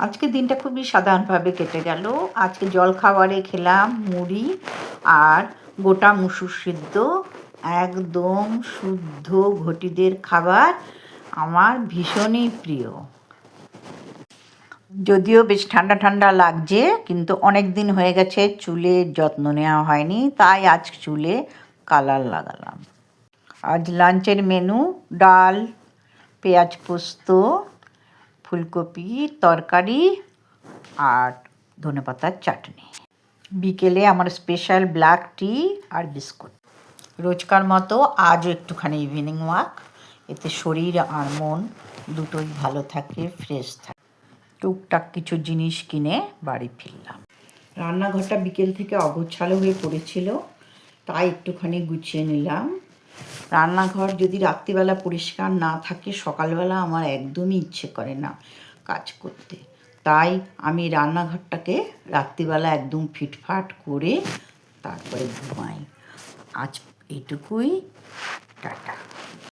আজকে দিনটা খুবই সাধারণভাবে কেটে গেল। আজকে জলখাবারে খেলাম মুড়ি আর গোটা মুসুর সিদ্ধ, একদম শুদ্ধ ঘটিদের খাবার, আমার ভীষণই প্রিয়। যদিও বেশ ঠান্ডা ঠান্ডা লাগছে, কিন্তু অনেক দিন হয়ে গেছে চুলের যত্ন নেওয়া হয়নি, তাই আজ চুলে কালার লাগালাম। আজ লাঞ্চের মেনু ডাল, পেঁয়াজ পোস্ত, ফুলকপি তরকারি আর ধনেপাতার চাটনি। বিকেলে আমার স্পেশাল ব্ল্যাক টি আর বিস্কুট। রোজকার মতো আজও একটুখানি ইভিনিং ওয়াক, এতে শরীর আর মন দুটোই ভালো থাকে, ফ্রেশ থাকে। টুকটাক কিছু জিনিস কিনে বাড়ি ফিরলাম। রান্নাঘরটা বিকেল থেকে অগোছালো হয়ে পড়েছিল, তাই একটুখানি গুছিয়ে নিলাম। রান্নাঘর যদি রাত্রিবেলা পরিষ্কার না থাকে, সকালবেলা আমার একদমই ইচ্ছে করে না কাজ করতে, তাই আমি রান্নাঘরটাকে রাত্রিবেলা একদম ফিটফাট করে তারপরে ঘুমাই। আজ এইটুকুই, টাটা।